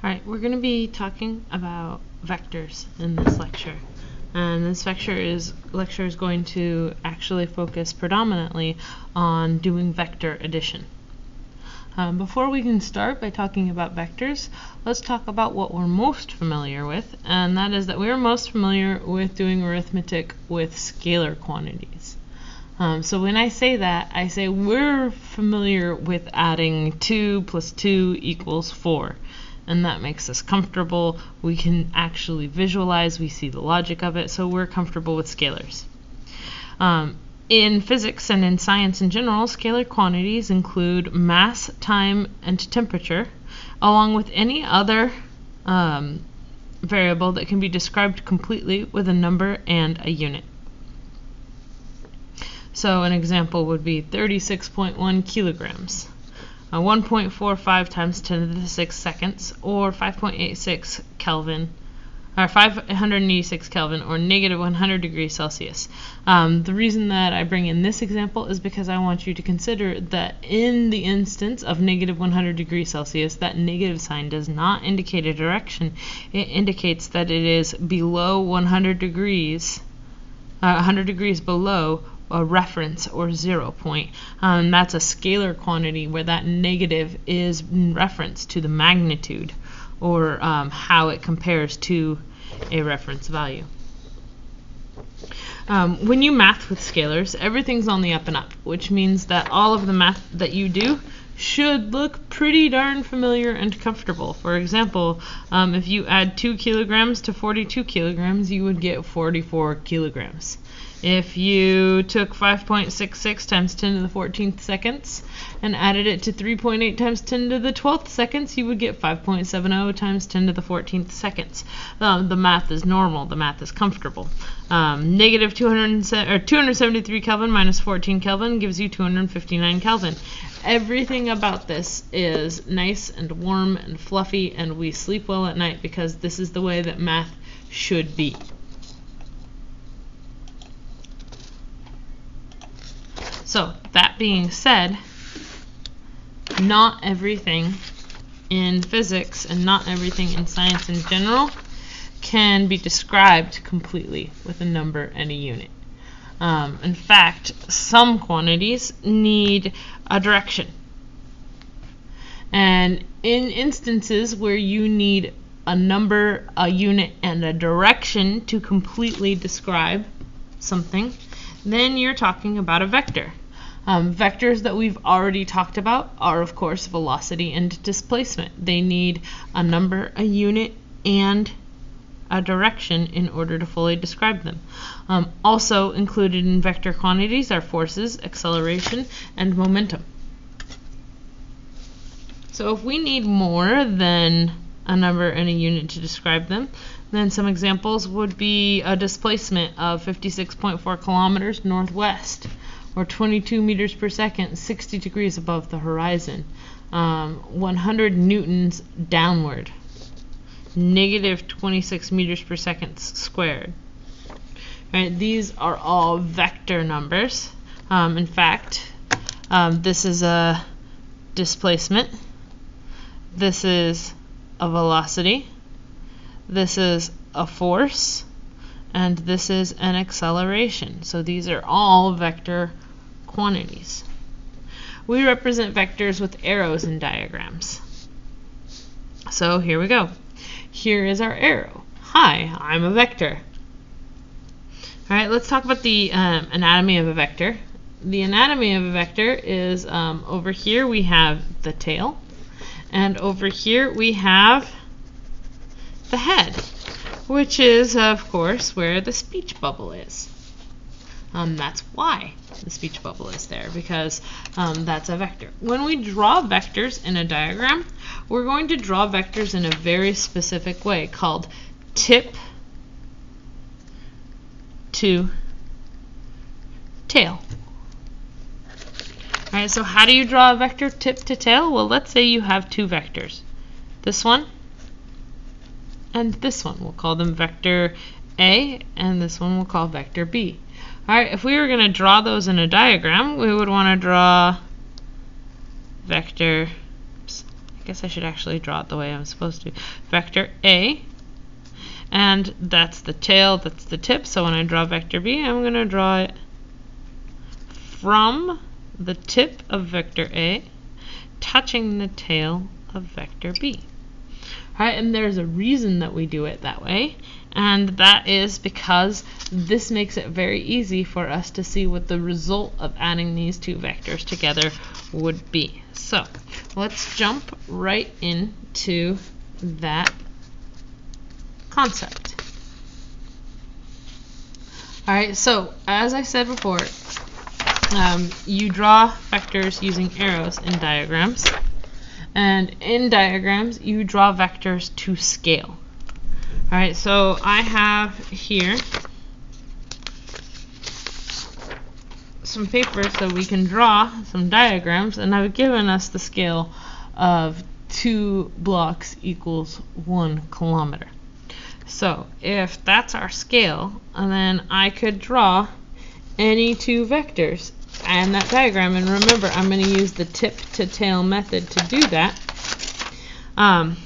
Alright, we're going to be talking about vectors in this lecture. And this lecture is going to actually focus predominantly on doing vector addition. Before we can start by talking about vectors, let's talk about what we're most familiar with, and that is that we are most familiar with doing arithmetic with scalar quantities. So when I say that, I say we're familiar with adding 2 plus 2 equals 4. And that makes us comfortable. We can actually visualize, we see the logic of it, so we're comfortable with scalars. In physics and in science in general, scalar quantities include mass, time, and temperature, along with any other variable that can be described completely with a number and a unit. So an example would be 36.1 kilograms. 1.45 times 10 to the 6 seconds, or 5.86 Kelvin, or 586 Kelvin, or negative 100 degrees Celsius. The reason that I bring in this example is because I want you to consider that in the instance of negative 100 degrees Celsius, that negative sign does not indicate a direction. It indicates that it is below 100 degrees below a reference or 0 point. That's a scalar quantity where that negative is in reference to the magnitude or how it compares to a reference value. When you math with scalars, everything's on the up and up, which means that all of the math that you do should look pretty darn familiar and comfortable. For example, if you add 2 kilograms to 42 kilograms, you would get 44 kilograms. If you took 5.66 times 10 to the 14th seconds and added it to 3.8 times 10 to the 12th seconds, you would get 5.70 times 10 to the 14th seconds. The math is normal. The math is comfortable. Negative 273 Kelvin minus 14 Kelvin gives you 259 Kelvin. Everything about this is nice and warm and fluffy, and we sleep well at night because this is the way that math should be. So, that being said, not everything in physics and not everything in science in general can be described completely with a number and a unit. In fact, some quantities need a direction. And in instances where you need a number, a unit, and a direction to completely describe something, then you're talking about a vector. Vectors that we've already talked about are, of course, velocity and displacement. They need a number, a unit, and a direction in order to fully describe them. Also included in vector quantities are forces, acceleration, and momentum. So if we need more than a number and a unit to describe them, then some examples would be a displacement of 56.4 kilometers northwest, or 22 meters per second, 60 degrees above the horizon, 100 newtons downward, negative 26 meters per second squared. Right, these are all vector numbers. In fact, this is a displacement, this is a velocity, this is a force, and this is an acceleration. So these are all vector quantities. We represent vectors with arrows in diagrams. So here we go. Here is our arrow. Hi, I'm a vector. Alright, let's talk about the anatomy of a vector. The anatomy of a vector is over here we have the tail, and over here we have the head, which is, of course, where the speech bubble is. That's why the speech bubble is there, because that's a vector. When we draw vectors in a diagram, we're going to draw vectors in a very specific way called tip to tail. Alright, so how do you draw a vector tip to tail? Well, let's say you have two vectors. This one and this one. We'll call them vector A, and this one we'll call vector B. Alright, if we were going to draw those in a diagram, we would want to draw vector guess I should actually draw it the way I'm supposed to. Vector A, and that's the tail, that's the tip. So when I draw vector B, I'm going to draw it from the tip of vector A, touching the tail of vector B. Alright, and there's a reason that we do it that way, and that is because this makes it very easy for us to see what the result of adding these two vectors together would be. So let's jump right into that concept. Alright, so as I said before, you draw vectors using arrows in diagrams. And in diagrams, you draw vectors to scale. Alright, so I have here some paper so we can draw some diagrams, and I've given us the scale of 2 blocks equals 1 kilometer. So if that's our scale, and then I could draw any 2 vectors and that diagram, and remember I'm going to use the tip to tail method to do that. A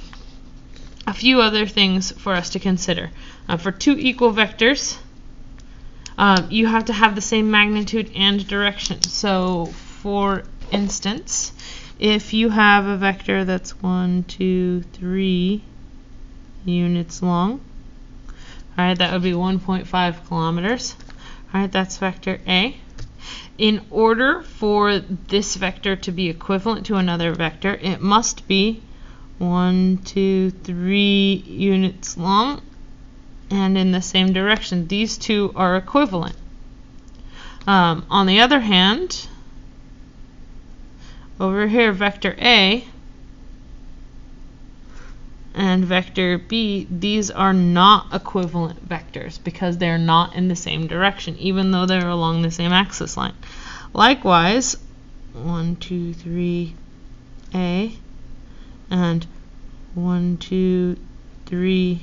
few other things for us to consider. For 2 equal vectors, you have to have the same magnitude and direction. So for instance, if you have a vector that's 1, 2, 3 units long, alright, that would be 1.5 kilometers. Alright, that's vector A. In order for this vector to be equivalent to another vector, it must be 1, 2, 3 units long and in the same direction. These two are equivalent. On the other hand, over here, vector A and vector B, these are not equivalent vectors because they're not in the same direction, even though they're along the same axis line. Likewise, 1, 2, 3, A and 1, 2, 3,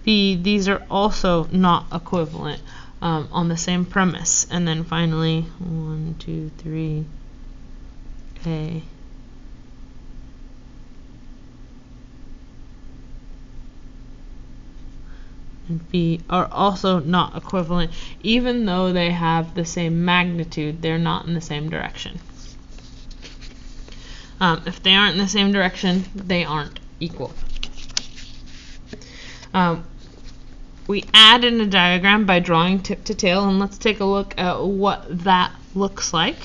B, these are also not equivalent on the same premise. And then finally, 1, 2, 3, A and B are also not equivalent, even though they have the same magnitude. They're not in the same direction. If they aren't in the same direction, they aren't equal. We add in a diagram by drawing tip to tail, and let's take a look at what that looks like.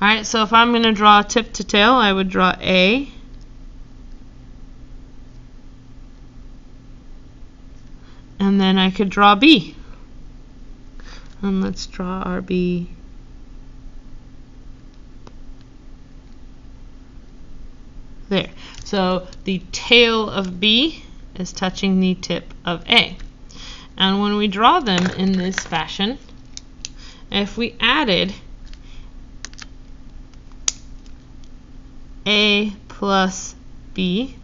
Alright, so if I'm going to draw tip to tail, I would draw A, and then I could draw B. And let's draw our B. There. So the tail of B is touching the tip of A. And when we draw them in this fashion, if we added A plus B,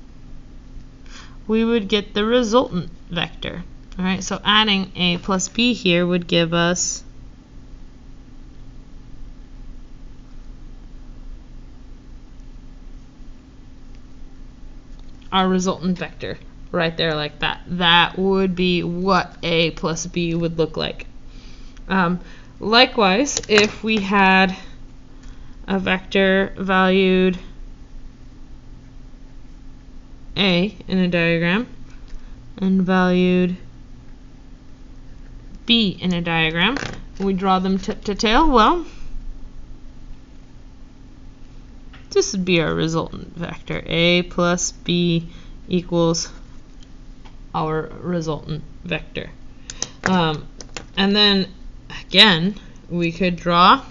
we would get the resultant vector. Alright, so adding A plus B here would give us our resultant vector right there, like that. That would be what A plus B would look like. Likewise, if we had a vector valued A in a diagram and valued B in a diagram, we draw them tip to tail, well, this would be our resultant vector. A plus B equals our resultant vector. And then again, we could draw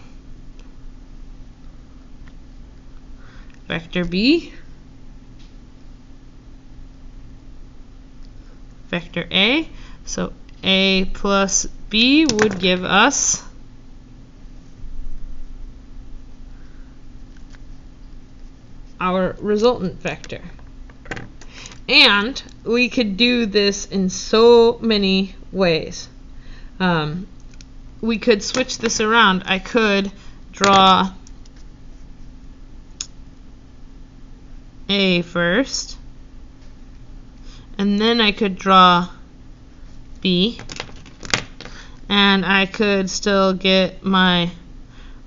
vector B, vector A. So A plus B would give us our resultant vector. And we could do this in so many ways. We could switch this around. I could draw A first, and then I could draw B, and I could still get my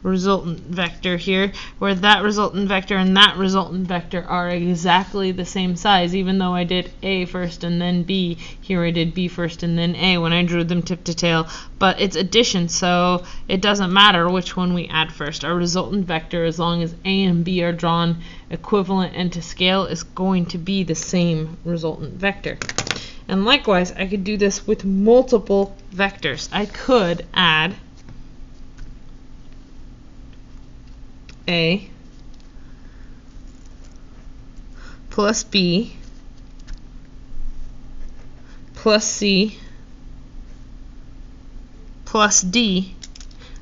resultant vector here, where that resultant vector and that resultant vector are exactly the same size, even though I did A first and then B. Here I did B first and then A when I drew them tip to tail, but it's addition, so it doesn't matter which one we add first. Our resultant vector, as long as A and B are drawn equivalent and to scale, is going to be the same resultant vector. And likewise, I could do this with multiple vectors. I could add A plus B plus C plus D.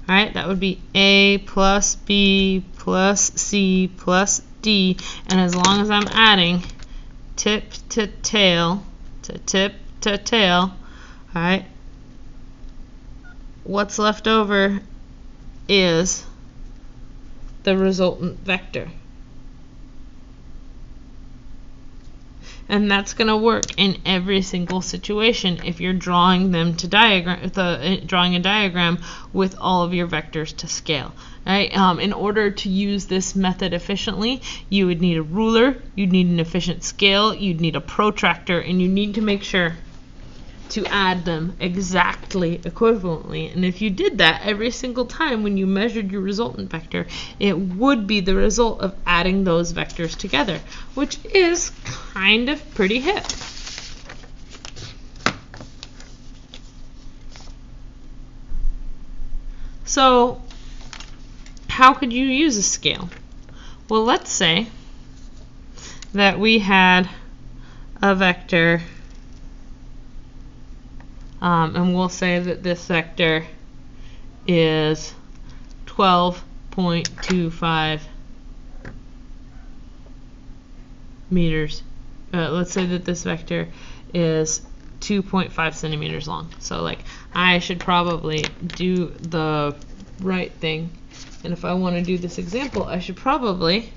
Alright, that would be A plus B plus C plus D. And as long as I'm adding tip to tail to tip to tail, alright, what's left over is the resultant vector. And that's going to work in every single situation if you're drawing them to drawing a diagram with all of your vectors to scale. Right? In order to use this method efficiently, you would need a ruler, you'd need an efficient scale, you'd need a protractor, and you need to make sure to add them exactly equivalently. And if you did that every single time when you measured your resultant vector, it would be the result of adding those vectors together, which is kind of pretty hip. So how could you use a scale? Well, let's say that we had a vector, and we'll say that this vector is 12.25 meters. Let's say that this vector is 2.5 centimeters long. So like, I should probably do the right thing. And if I want to do this example, I should probably,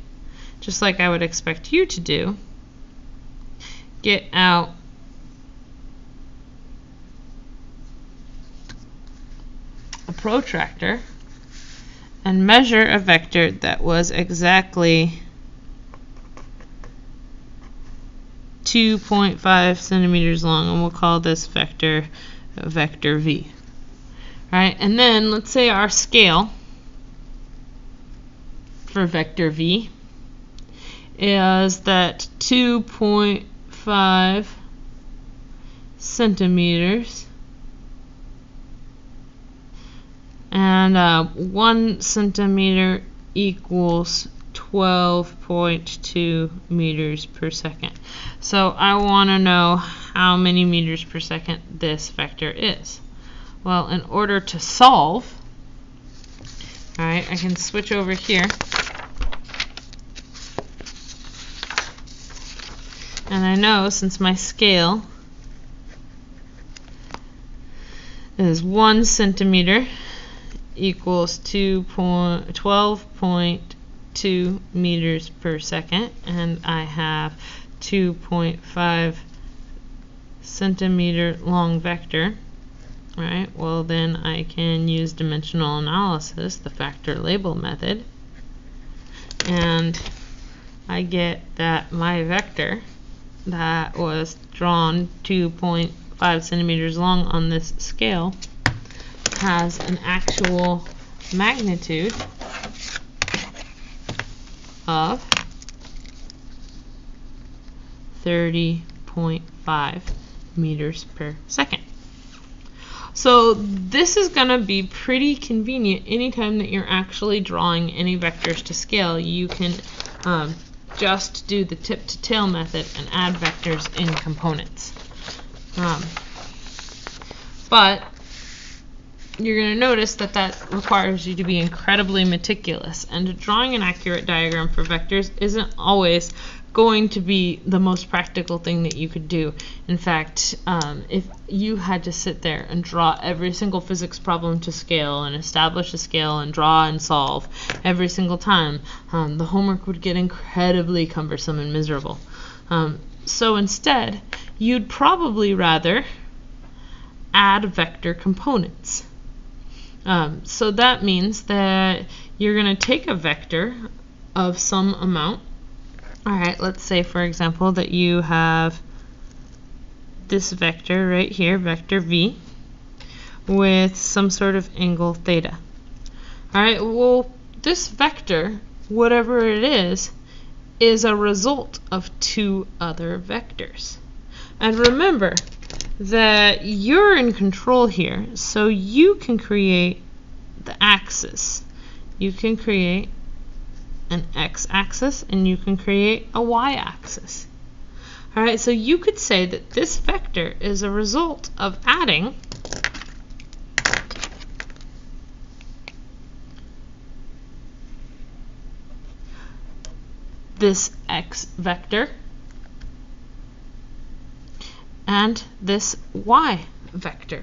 just like I would expect you to do, get out a protractor and measure a vector that was exactly 2.5 centimeters long, and we'll call this vector vector V. Right? And then let's say our scale for vector V is that 2.5 centimeters, and 1 centimeter equals 12.2 meters per second. So I want to know how many meters per second this vector is. Well, in order to solve, alright, I can switch over here, and I know since my scale is 1 centimeter equals 12.2 meters per second, and I have 2.5 centimeter long vector, right? Well, then I can use dimensional analysis, the factor label method, and I get that my vector that was drawn 2.5 centimeters long on this scale has an actual magnitude of 30.5 meters per second. So this is going to be pretty convenient anytime that you're actually drawing any vectors to scale. You can just do the tip to tail method and add vectors in components. But you're going to notice that that requires you to be incredibly meticulous, and drawing an accurate diagram for vectors isn't always going to be the most practical thing that you could do. In fact, if you had to sit there and draw every single physics problem to scale and establish a scale and draw and solve every single time, the homework would get incredibly cumbersome and miserable. So instead, you'd probably rather add vector components. So that means that you're going to take a vector of some amount. All right, let's say, for example, that you have this vector right here, vector v, with some sort of angle theta. All right, well, this vector, whatever it is a result of two other vectors. And remember that you're in control here, so you can create the axis. You can create an x-axis and you can create a y-axis. All right, so you could say that this vector is a result of adding this x vector and this y vector.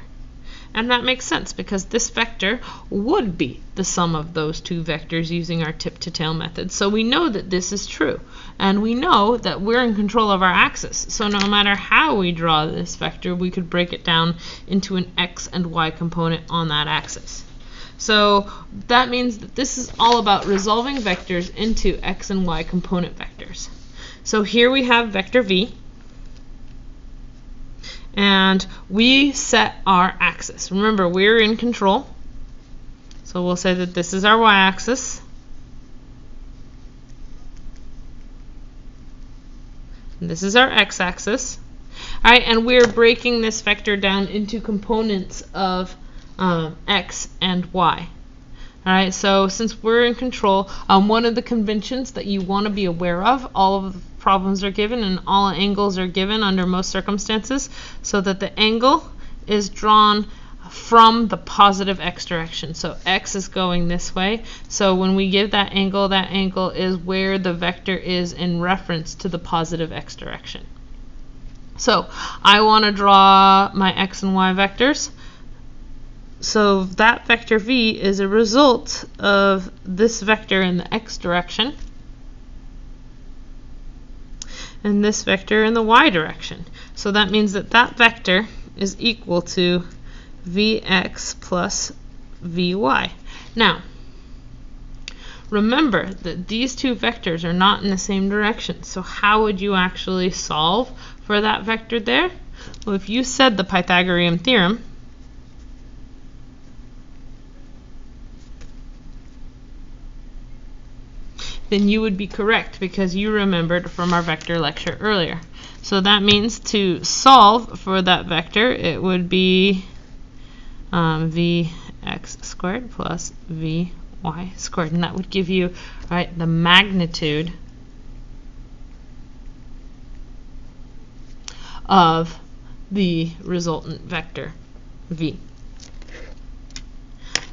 And that makes sense because this vector would be the sum of those two vectors using our tip-to-tail method. So we know that this is true. And we know that we're in control of our axis. So no matter how we draw this vector, we could break it down into an x and y component on that axis. So that means that this is all about resolving vectors into x and y component vectors. So here we have vector v. And we set our axis. Remember, we're in control. So we'll say that this is our y-axis. This is our x-axis. All right, and we're breaking this vector down into components of x and y. All right, so since we're in control, one of the conventions that you want to be aware of, all of the problems are given and all angles are given under most circumstances, so that the angle is drawn from the positive x direction. So x is going this way. So when we give that angle is where the vector is in reference to the positive x direction. So I want to draw my x and y vectors. So that vector v is a result of this vector in the x direction and this vector in the y direction. So that means that that vector is equal to vx plus vy. Now, remember that these two vectors are not in the same direction. So how would you actually solve for that vector there? Well, if you said the Pythagorean theorem, then you would be correct because you remembered from our vector lecture earlier. So that means to solve for that vector, it would be vx squared plus vy squared. And that would give you, right, the magnitude of the resultant vector v.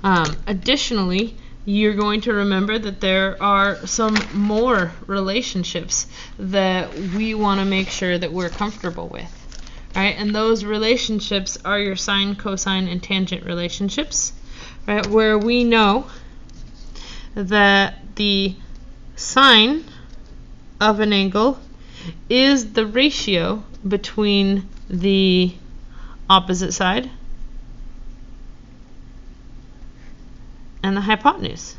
Additionally, you're going to remember that there are some more relationships that we want to make sure that we're comfortable with. Right? And those relationships are your sine, cosine, and tangent relationships, right? Where we know that the sine of an angle is the ratio between the opposite side and the hypotenuse.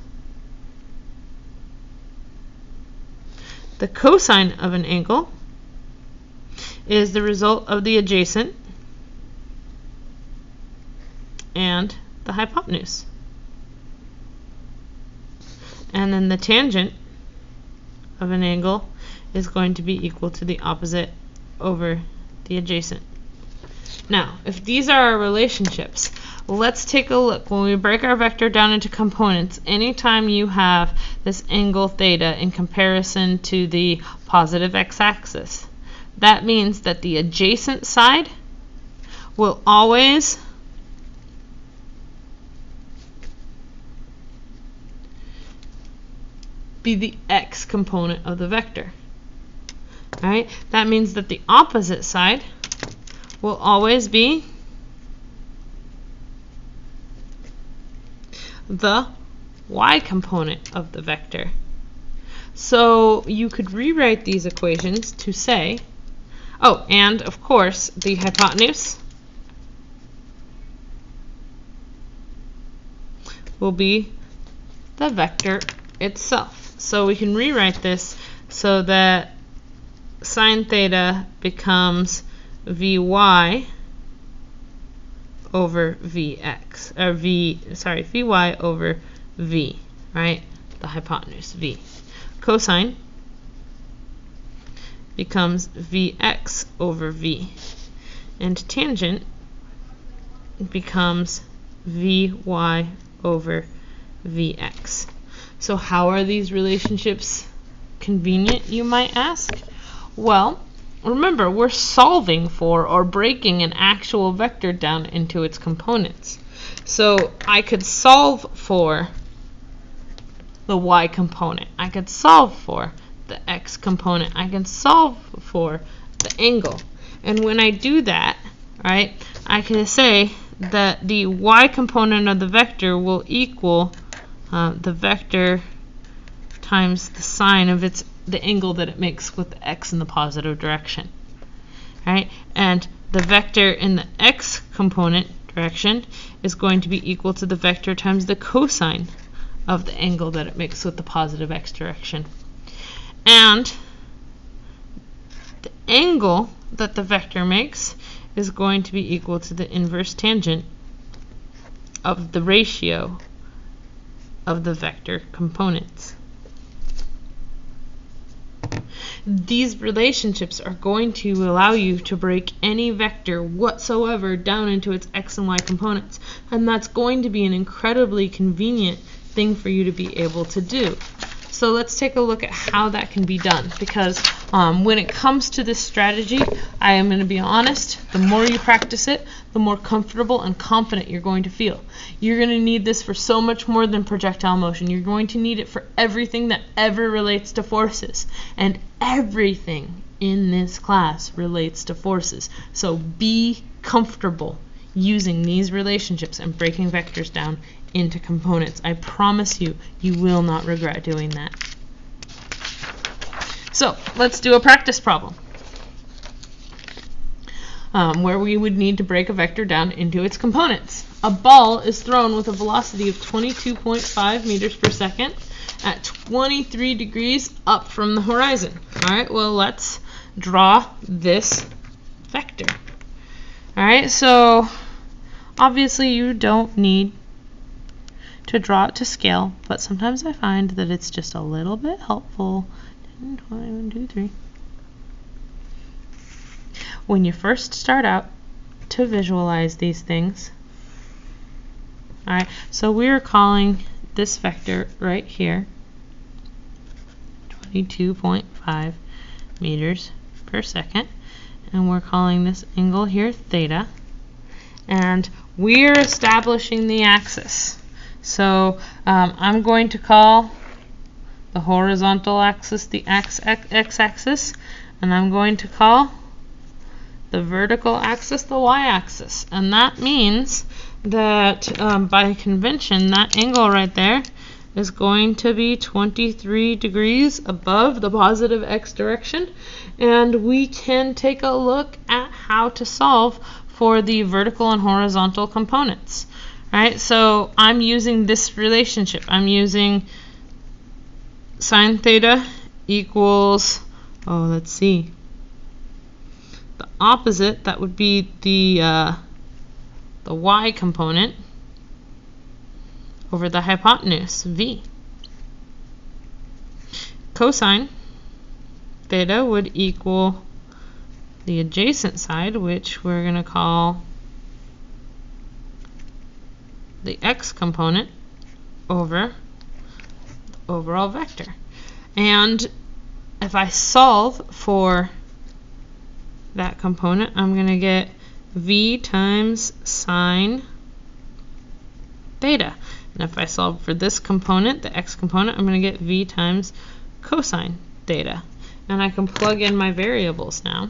The cosine of an angle is the result of the adjacent and the hypotenuse. And then the tangent of an angle is going to be equal to the opposite over the adjacent. Now, if these are our relationships, let's take a look. When we break our vector down into components, anytime you have this angle theta in comparison to the positive x-axis, that means that the adjacent side will always be the x component of the vector. All right, that means that the opposite side will always be the y component of the vector. So you could rewrite these equations to say, oh, and of course the hypotenuse will be the vector itself. So we can rewrite this so that sine theta becomes Vy over Vx, or Vy over V, right? The hypotenuse, V. Cosine becomes Vx over V. And tangent becomes Vy over Vx. So how are these relationships convenient, you might ask? Well, remember, we're solving for or breaking an actual vector down into its components. So I could solve for the y component. I could solve for the x component. I can solve for the angle. And when I do that, right, I can say that the y component of the vector will equal the vector times the sine of the angle that it makes with the x in the positive direction. Right? And the vector in the x component direction is going to be equal to the vector times the cosine of the angle that it makes with the positive x direction. And the angle that the vector makes is going to be equal to the inverse tangent of the ratio of the vector components. These relationships are going to allow you to break any vector whatsoever down into its x and y components, and that's going to be an incredibly convenient thing for you to be able to do. So let's take a look at how that can be done, because when it comes to this strategy, I am going to be honest, the more you practice it, the more comfortable and confident you're going to feel. You're going to need this for so much more than projectile motion. You're going to need it for everything that ever relates to forces, and everything in this class relates to forces. So be comfortable using these relationships and breaking vectors down into components. I promise you, you will not regret doing that. So let's do a practice problem where we would need to break a vector down into its components. A ball is thrown with a velocity of 22.5 meters per second at 23 degrees up from the horizon. All right, well, let's draw this vector. All right, so obviously you don't need to draw it to scale, but sometimes I find that it's just a little bit helpful. 10, 20, 1, 2, 3. When you first start out to visualize these things, all right, so we're calling this vector right here 22.5 meters per second, and we're calling this angle here theta, and we're establishing the axis. So I'm going to call the horizontal axis the x-axis, and I'm going to call the vertical axis the y-axis. And that means that by convention, that angle right there is going to be 23 degrees above the positive x direction. And we can take a look at how to solve for the vertical and horizontal components. Right, so I'm using this relationship. I'm using sine theta equals, let's see, the opposite, that would be the y component over the hypotenuse, v. Cosine theta would equal the adjacent side, which we're going to call the x component over the overall vector. And if I solve for that component, I'm going to get v times sine theta. And if I solve for this component, the x component, I'm going to get v times cosine theta. and I can plug in my variables now.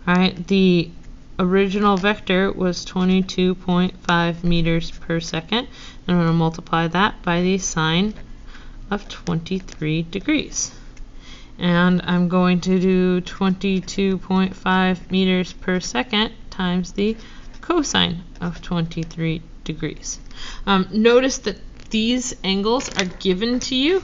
All right, the original vector was 22.5 meters per second, and I'm going to multiply that by the sine of 23 degrees. And I'm going to do 22.5 meters per second times the cosine of 23 degrees. Notice that these angles are given to you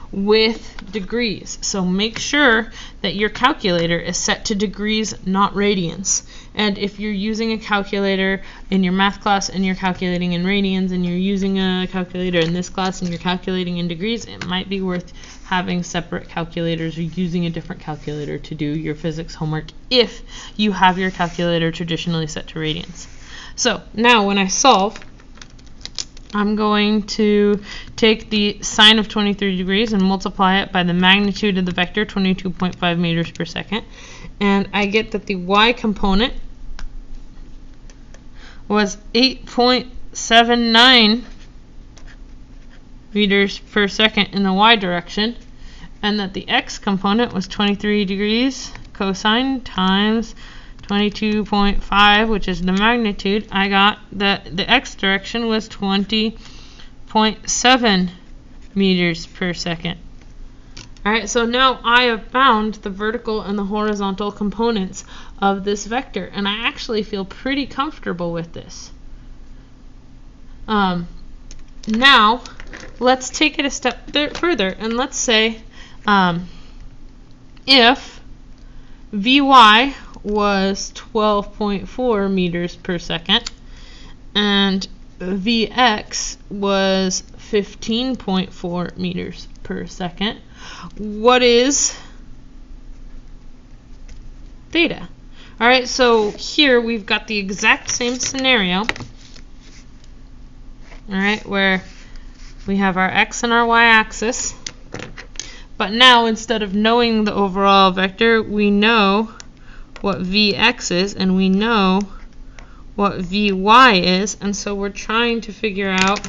with degrees, so make sure that your calculator is set to degrees, not radians. And if you're using a calculator in your math class and you're calculating in radians, and you're using a calculator in this class and you're calculating in degrees, it might be worth having separate calculators or using a different calculator to do your physics homework if you have your calculator traditionally set to radians. So now when I solve, I'm going to take the sine of 23 degrees and multiply it by the magnitude of the vector, 22.5 meters per second. And I get that the y component was 8.79 meters per second in the y direction, and that the x component was 23 degrees cosine times 22.5, which is the magnitude. I got that the x direction was 20.7 meters per second. Alright, so now I have found the vertical and the horizontal components of this vector, and I actually feel pretty comfortable with this. Now, let's take it a step further, and let's say if Vy was 12.4 meters per second and Vx was 15.4 meters per second, what is theta? Alright, so here we've got the exact same scenario, alright, where we have our x and our y-axis, but now instead of knowing the overall vector, we know what Vx is and we know what Vy is, and so we're trying to figure out,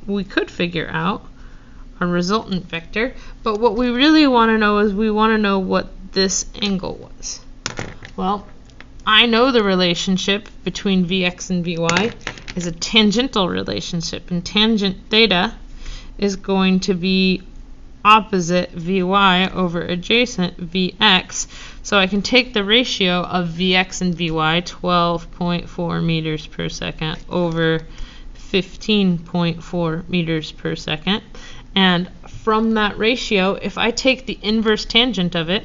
we could figure out a resultant vector, but what we really want to know is we want to know what this angle was. Well, I know the relationship between Vx and Vy is a tangential relationship, and tangent theta is going to be opposite Vy over adjacent Vx. So I can take the ratio of Vx and Vy, 12.4 meters per second over 15.4 meters per second. And from that ratio, if I take the inverse tangent of it,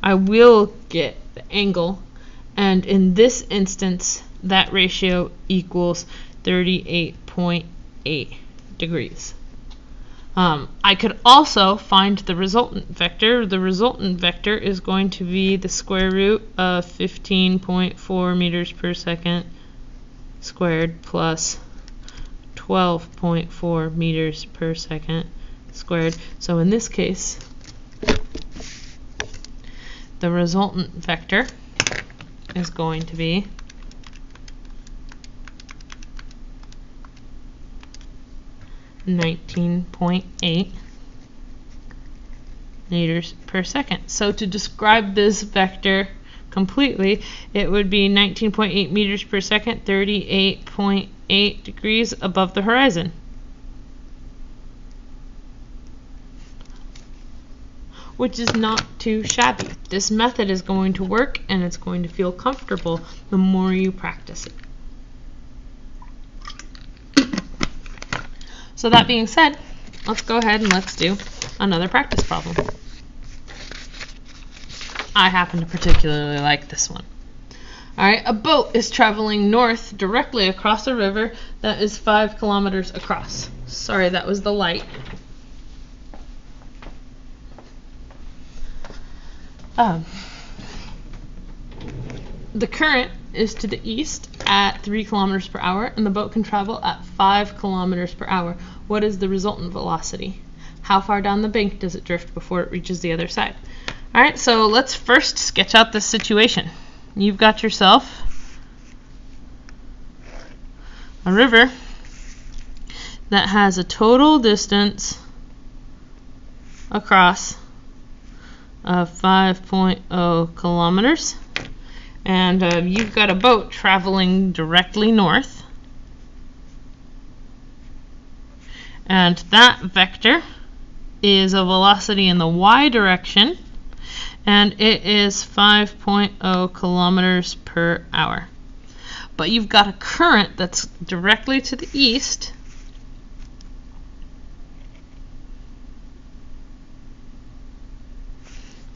I will get the angle, and in this instance that ratio equals 38.8 degrees. I could also find the resultant vector. The resultant vector is going to be the square root of 15.4 meters per second squared plus 12.4 meters per second squared. So in this case, the resultant vector is going to be (19.8) meters per second. So to describe this vector completely, it would be 19.8 meters per second, 38.8 degrees above the horizon. Which is not too shabby. This method is going to work, and it's going to feel comfortable the more you practice it. So that being said, let's go ahead and let's do another practice problem. I happen to particularly like this one. Alright, a boat is traveling north directly across a river that is 5 kilometers across. Sorry, that was the light. The current is to the east at 3 kilometers per hour, and the boat can travel at 5 kilometers per hour. What is the resultant velocity? How far down the bank does it drift before it reaches the other side? Alright, so let's first sketch out this situation. You've got yourself a river that has a total distance across of 5.0 kilometers, and you've got a boat traveling directly north, and that vector is a velocity in the y direction, and it is 5.0 kilometers per hour. But you've got a current that's directly to the east,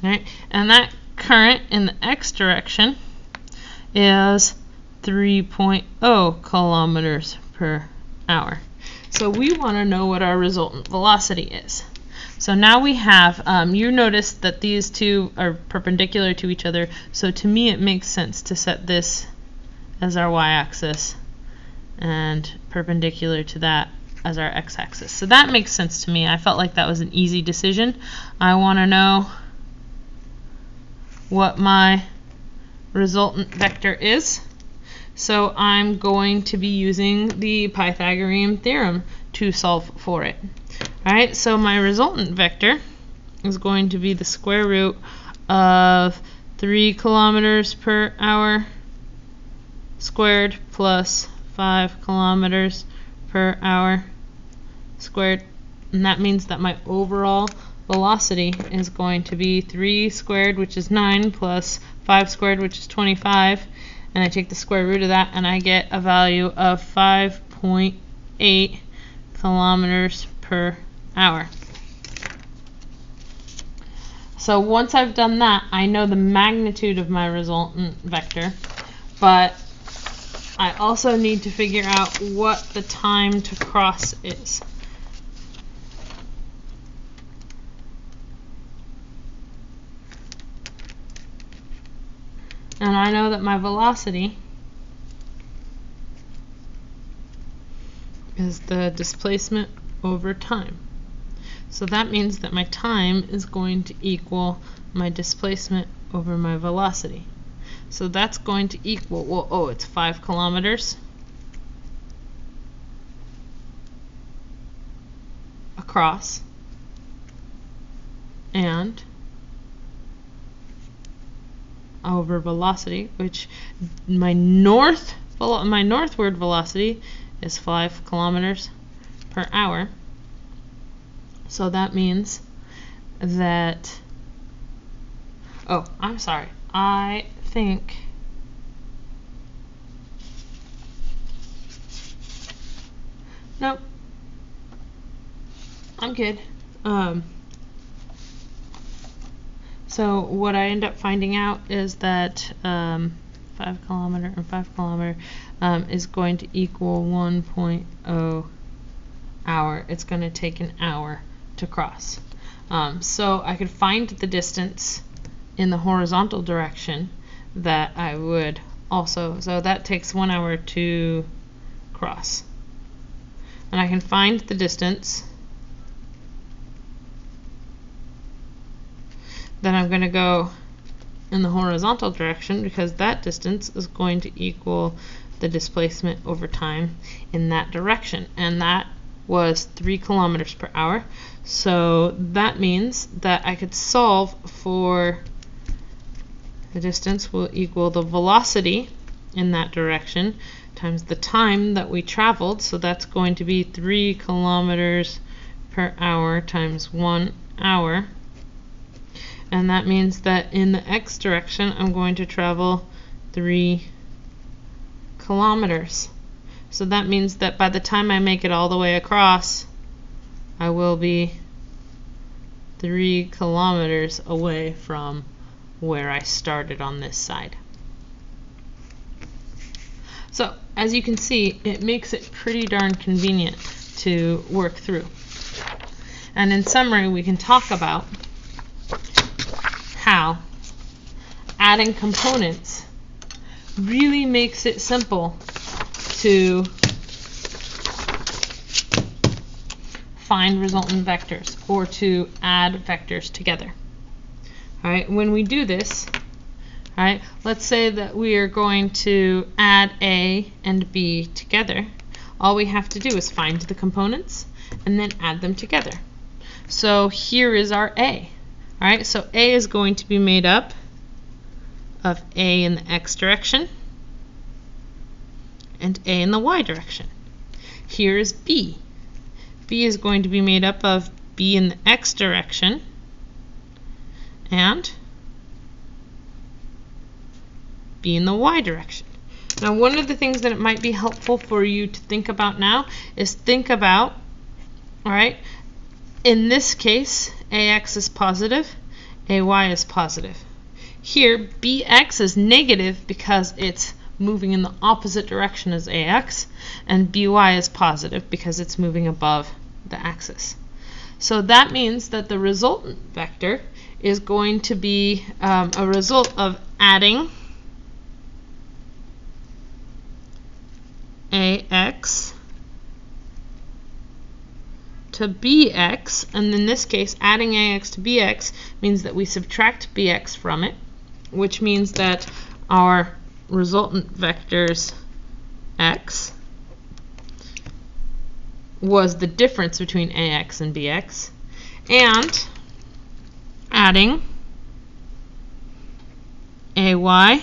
right? And that current in the x direction is 3.0 kilometers per hour. So we want to know what our resultant velocity is. So now we have, you notice that these two are perpendicular to each other, so to me it makes sense to set this as our y-axis and perpendicular to that as our x-axis. So that makes sense to me. I felt like that was an easy decision. I want to know what my resultant vector is. So I'm going to be using the Pythagorean theorem to solve for it. Alright, so my resultant vector is going to be the square root of 3 kilometers per hour squared plus 5 kilometers per hour squared. And that means that my overall velocity is going to be 3 squared, which is 9, plus 5 squared, which is 25. And I take the square root of that, and I get a value of 5.8 kilometers per hour. So once I've done that, I know the magnitude of my resultant vector, but I also need to figure out what the time to cross is. And I know that my velocity is the displacement over time. So that means that my time is going to equal my displacement over my velocity. So that's going to equal, well, oh, it's 5 kilometers across, and over velocity, which my northward velocity is 5 kilometers per hour. So that means that, oh, I'm sorry, I think nope, I'm good. So what I end up finding out is that 5 kilometer and 5 kilometer is going to equal 1.0 hour. It's going to take an hour to cross. So I could find the distance in the horizontal direction that I would also, so that takes 1 hour to cross. And I can find the distance. Then I'm going to go in the horizontal direction, because that distance is going to equal the displacement over time in that direction, and that was 3 kilometers per hour. So that means that I could solve for the distance will equal the velocity in that direction times the time that we traveled, so that's going to be 3 kilometers per hour times 1 hour. And that means that in the x direction, I'm going to travel 3 kilometers. So that means that by the time I make it all the way across, I will be 3 kilometers away from where I started on this side. So as you can see, it makes it pretty darn convenient to work through. And in summary, we can talk about how adding components really makes it simple to find resultant vectors or to add vectors together. All right, when we do this, all right, let's say that we are going to add A and B together. all we have to do is find the components and then add them together. So here is our A. All right, so A is going to be made up of A in the x direction and A in the y direction. Here is B. B is going to be made up of B in the x direction and B in the y direction. Now, one of the things that it might be helpful for you to think about now is think about, all right, in this case, AX is positive, AY is positive. Here, BX is negative because it's moving in the opposite direction as AX, and BY is positive because it's moving above the axis. So that means that the resultant vector is going to be a result of adding AX to BX, and in this case, adding AX to BX means that we subtract BX from it, which means that our resultant vectors X was the difference between AX and BX, and adding AY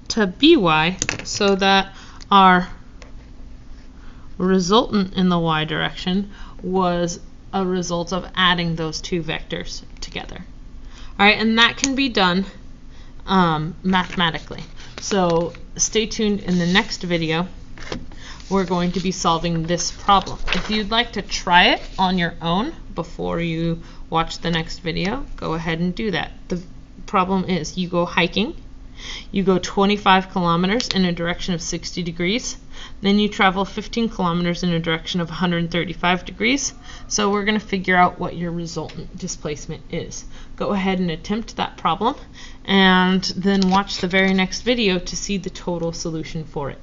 to BY, so that our resultant in the y direction was a result of adding those two vectors together. All right, and that can be done mathematically. So stay tuned. In the next video, we're going to be solving this problem. If you'd like to try it on your own before you watch the next video, go ahead and do that. The problem is you go hiking, you go 25 kilometers in a direction of 60 degrees, then you travel 15 kilometers in a direction of 135 degrees. So we're going to figure out what your resultant displacement is. Go ahead and attempt that problem, and then watch the very next video to see the total solution for it.